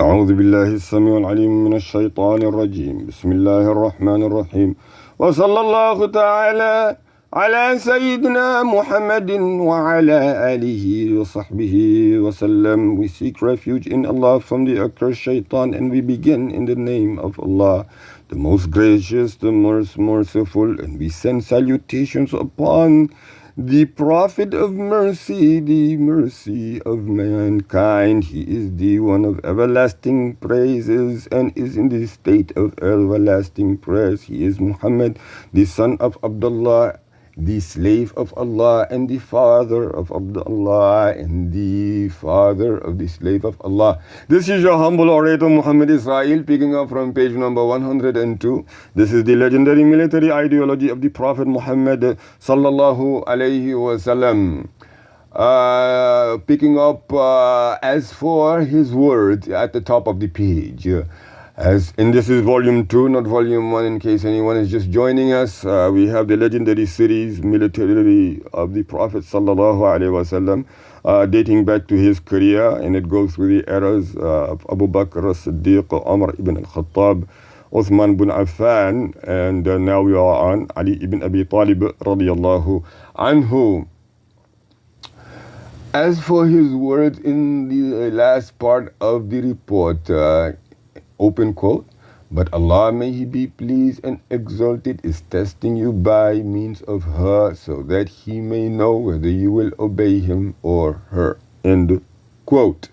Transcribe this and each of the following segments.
أعوذ بالله السميع العليم من الشيطان الرجيم بسم الله الرحمن الرحيم وصلى الله تعالى على سيدنا محمد وعلى آله وصحبه وسلم. We seek refuge in Allah from the accursed shaitan, and we begin in the name of Allah, the most gracious, the most merciful, and we send salutations upon the Prophet of mercy, the mercy of mankind. He is the one of everlasting praises and is in the state of everlasting praise. He is Muhammad, the son of Abdullah, the slave of Allah, and the father of Abdullah, and the father of the slave of Allah. This is your humble orator Muhammad Israel, picking up from page number 102. This is the legendary military ideology of the Prophet Muhammad sallallahu alayhi wasallam. Picking up as for his words at the top of the page. And this is volume 2, not volume 1, in case anyone is just joining us. We have the legendary series, military of the Prophet sallallahu alaihi wasallam, dating back to his career, and it goes through the eras of Abu Bakr as-Siddiq, Umar ibn al-Khattab, Uthman ibn Affan, and now we are on Ali ibn Abi Talib radiyallahu anhu. As for his words in the last part of the report, open quote, but Allah, may He be pleased and exalted, is testing you by means of her, so that He may know whether you will obey Him or her, end quote.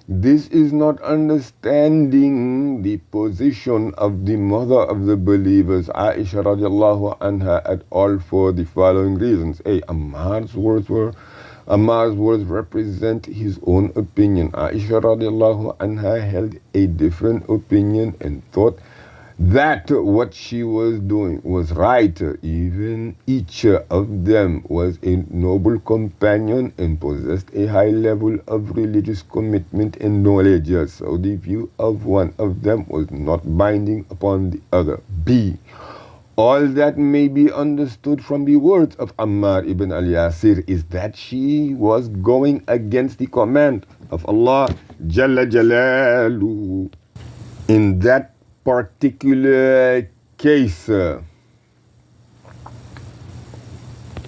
This is not understanding the position of the mother of the believers, Aisha radiallahu anha, at all, for the following reasons. Ammar's words represent his own opinion. Aisha radiallahu anha held a different opinion and thought that what she was doing was right. Even each of them was a noble companion and possessed a high level of religious commitment and knowledge. So the view of one of them was not binding upon the other. B. All that may be understood from the words of Ammar ibn al-Yasir is that she was going against the command of Allah Jalla Jalaluhu. In that particular case,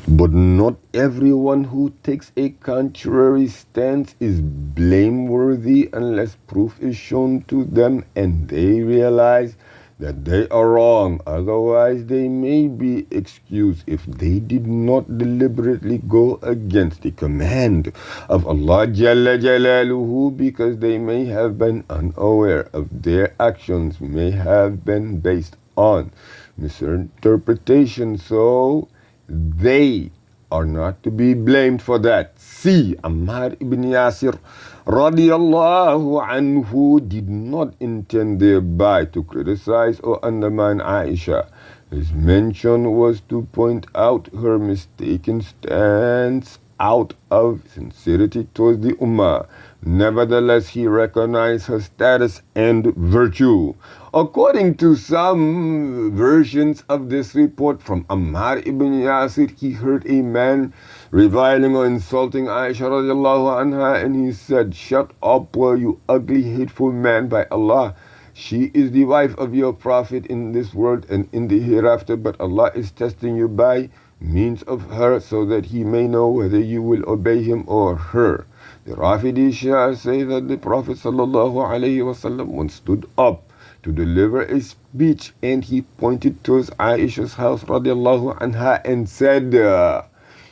but not everyone who takes a contrary stance is blameworthy unless proof is shown to them and they realize that they are wrong. Otherwise, they may be excused if they did not deliberately go against the command of Allah Jalla Jalaluhu, because they may have been unaware of their actions, may have been based on misinterpretation, so they are not to be blamed for that. C. Ammar ibn Yasir radiyallahu anhu did not intend thereby to criticize or undermine Aisha. His mention was to point out her mistaken stance out of sincerity towards the Ummah. Nevertheless, he recognized her status and virtue. According to some versions of this report from Ammar ibn Yasir, he heard a man reviling or insulting Aisha radiallahu anha, and he said, "Shut up, you ugly, hateful man, by Allah. She is the wife of your Prophet in this world and in the hereafter, but Allah is testing you by means of her, so that He may know whether you will obey Him or her." The Rafidi Shia say that the Prophet sallallahu alaihi wasallam once stood up to deliver a speech, and he pointed towards Aisha's house radiallahu anha and said,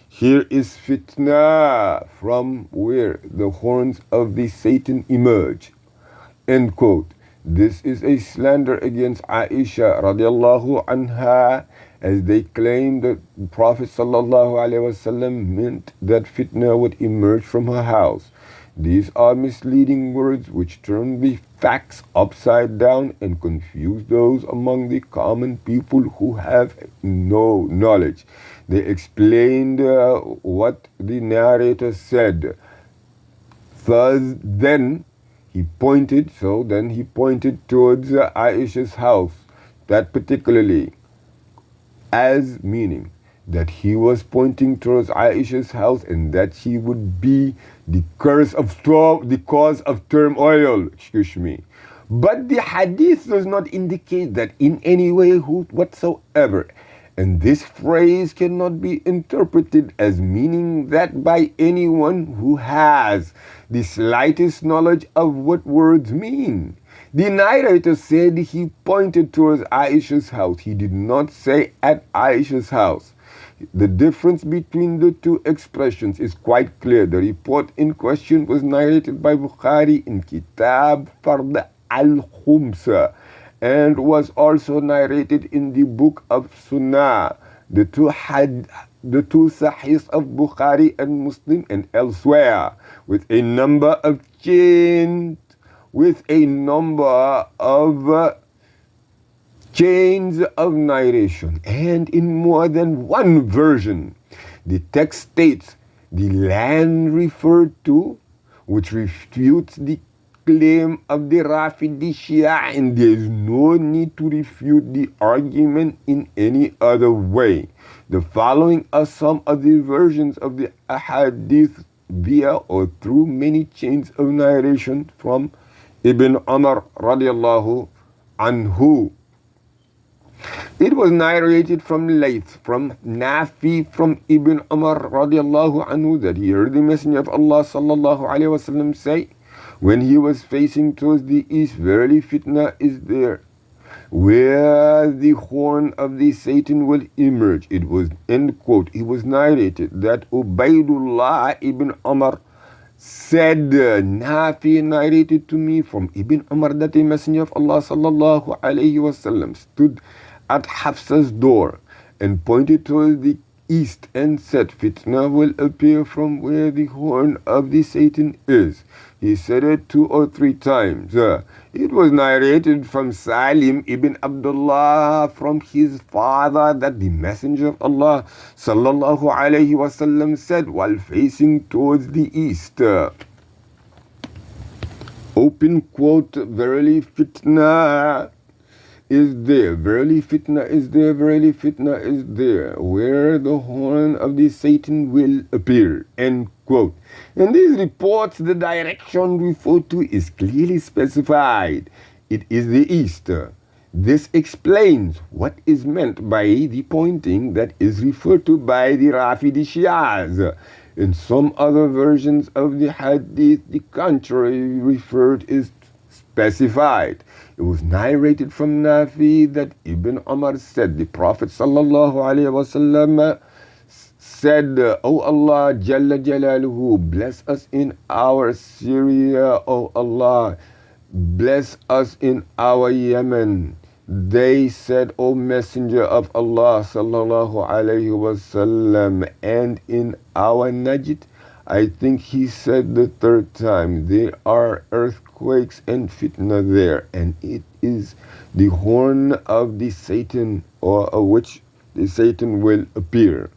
"Here is fitna from where the horns of the Satan emerge." End quote. This is a slander against Aisha radiallahu anha, as they claim that the Prophet sallallahu alaihi wasallam meant that fitna would emerge from her house. These are misleading words which turn the facts upside down and confuse those among the common people who have no knowledge. They explained what the narrator said. Then he pointed towards Aisha's house, that particularly, as meaning that he was pointing towards Aisha's house and that she would be the cause of turmoil. But the hadith does not indicate that in any way whatsoever. And this phrase cannot be interpreted as meaning that by anyone who has the slightest knowledge of what words mean. The narrator said he pointed towards Aisha's house. He did not say at Aisha's house. The difference between the two expressions is quite clear. The report in question was narrated by Bukhari in Kitab Fard al-Khums and was also narrated in the book of Sunnah, the two Sahihs of Bukhari and Muslim and elsewhere, with a number of chains of narration, and in more than one version. The text states the land referred to, which refutes the claim of the Rafidi Shia, and there is no need to refute the argument in any other way. The following are some of the versions of the ahadith via or through many chains of narration from Ibn Umar radiallahu anhu. It was narrated from Layth, from Nafi, from Ibn Umar radiallahu anhu, that he heard the Messenger of Allah sallallahu alayhi wasallam say, when he was facing towards the east, verily fitna is there, where the horn of the Satan will emerge. It was, end quote, it was narrated that Ubaydullah ibn Umar said, Nafi narrated to me from Ibn Umar that the Messenger of Allah sallallahu alayhi wasallam stood at Hafsa's door and pointed towards the east and said, fitna will appear from where the horn of the Satan is. He said it 2 or 3 times. It was narrated from Salim ibn Abdullah from his father that the Messenger of Allah sallallahu alayhi wasallam said while facing towards the east, open quote, verily fitna is there, verily fitna is there, verily fitna is there, where the horn of the Satan will appear, end quote. In these reports, the direction referred to is clearly specified. It is the east. This explains what is meant by the pointing that is referred to by the Rafidi Shias. In some other versions of the hadith, the contrary referred is specified. It was narrated from Nafi that Ibn Umar said, the Prophet sallallahu alaihi wasallam said, O Allah Jalla Jalaluhu, bless us in our Syria, O Allah, bless us in our Yemen. They said, O Messenger of Allah sallallahu alaihi wasallam, and in our Najd. I think he said the 3rd time, there are earthquakes and fitna there, and it is the horn of the Satan, or which the Satan will appear.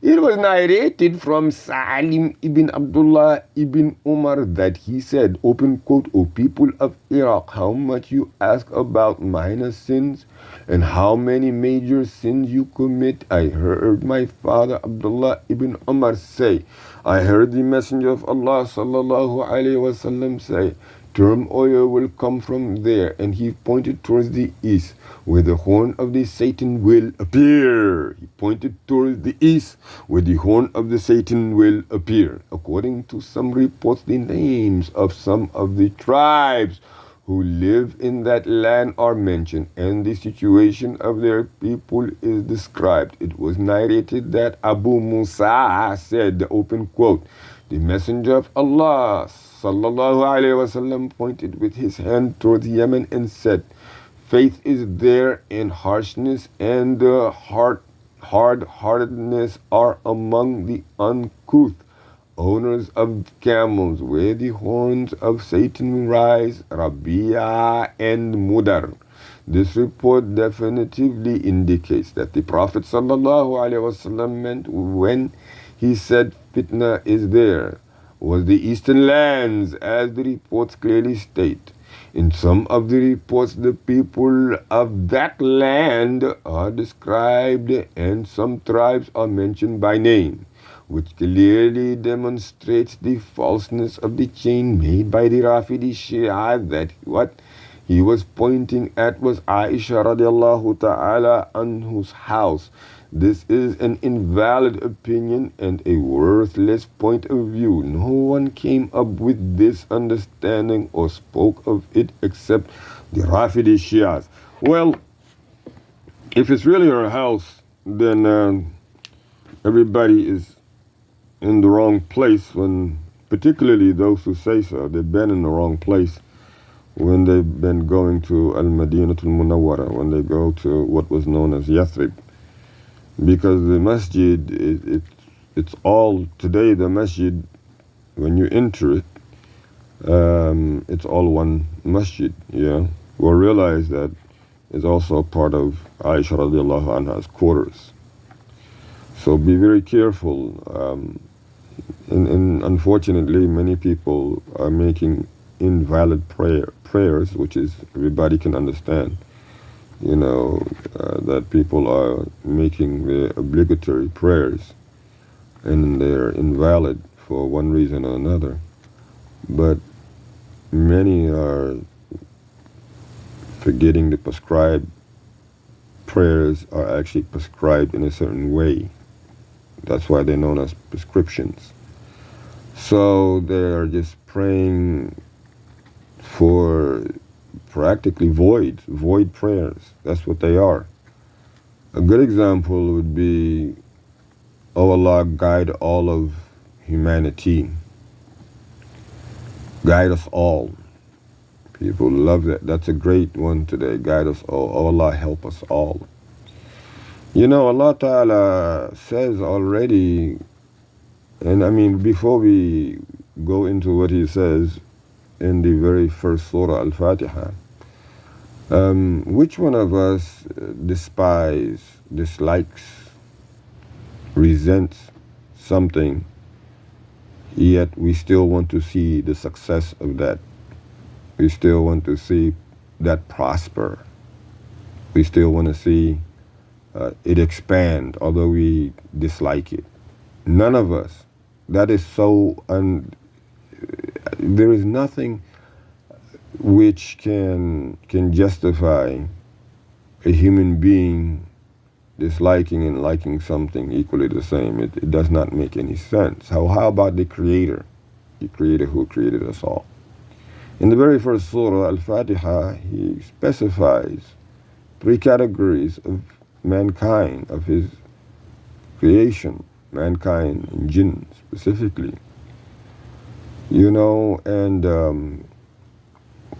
It was narrated from Salim ibn Abdullah ibn Umar that he said, open quote, O people of Iraq, how much you ask about minor sins and how many major sins you commit. I heard my father Abdullah ibn Umar say, I heard the Messenger of Allah sallallahu alayhi wasallam say, turmoil will come from there, and he pointed towards the east, where the horn of the Satan will appear. He pointed towards the east, where the horn of the Satan will appear. According to some reports, the names of some of the tribes who live in that land are mentioned, and the situation of their people is described. It was narrated that Abu Musa said, open quote, the Messenger of Allah sallallahu alayhi wasallam pointed with his hand towards Yemen and said, faith is there, and harshness and hard-heartedness are among the uncouth owners of camels, where the horns of Satan rise, Rabia and Mudar. This report definitively indicates that the Prophet sallallahu alaihi wasallam meant when he said fitna is there was the eastern lands, as the reports clearly state. In some of the reports, the people of that land are described and some tribes are mentioned by name, which clearly demonstrates the falseness of the chain made by the Rafidi Shia, that what he was pointing at was Aisha radiallahu ta'ala anhu's house. This is an invalid opinion and a worthless point of view. No one came up with this understanding or spoke of it except the Rafidi Shias. Well, if it's really her house, then everybody is in the wrong place, when, particularly those who say so, they've been in the wrong place when they've been going to Al-Madinatul Munawwara, when they go to what was known as Yathrib. Because the masjid, it's all, today the masjid, when you enter it, it's all one masjid, yeah. We'll realize that it's also part of Aisha radiallahu anha's quarters. So be very careful. And unfortunately, many people are making invalid prayers, which is everybody can understand. You know, that people are making the obligatory prayers and they're invalid for one reason or another. But many are forgetting the prescribed prayers are actually prescribed in a certain way. That's why they're known as prescriptions. So they're just praying for practically void prayers. That's what they are. A good example would be, oh Allah, guide all of humanity. Guide us all. People love that. That's a great one today. Guide us all. Oh Allah, help us all. You know, Allah Ta'ala says already, and I mean, before we go into what He says in the very first surah, Al-Fatiha, which one of us dislikes, resents something, yet we still want to see the success of that? We still want to see that prosper. We still want to see it expand, although we dislike it. None of us. That is so there is nothing which can justify a human being disliking and liking something equally the same. It does not make any sense. How about the Creator? The Creator who created us all. In the very first surah, Al-Fatiha, He specifies 3 categories of mankind, of His creation, mankind and jinn specifically. You know, and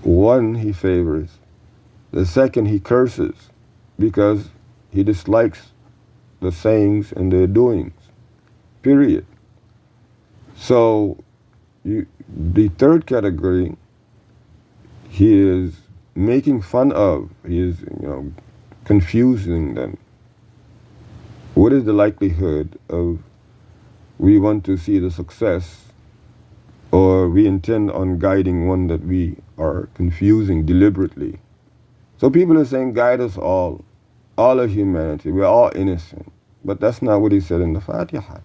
one He favors, the second He curses because He dislikes the sayings and their doings, period. So the third category He is making fun of, He is, confusing them. What is the likelihood of we want to see the success, or we intend on guiding one that we are confusing deliberately? So people are saying, guide us all of humanity, we're all innocent. But that's not what He said in the Fatiha.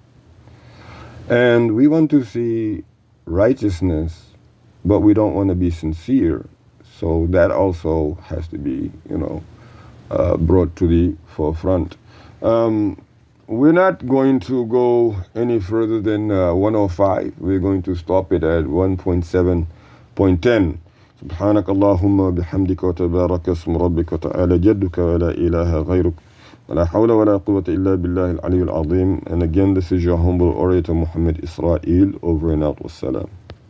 And we want to see righteousness, but we don't want to be sincere. So that also has to be, brought to the forefront. We're not going to go any further than 105. We're going to stop it at 1.7.10. سبحانك اللهم بحمدك وتبارك اسم ربك وتعالى جدك ولا إله غيرك ولا حول ولا قوة إلا بالله العلي العظيم. And again, this is your humble orator Muhammad Israel, over and out. Wassalam.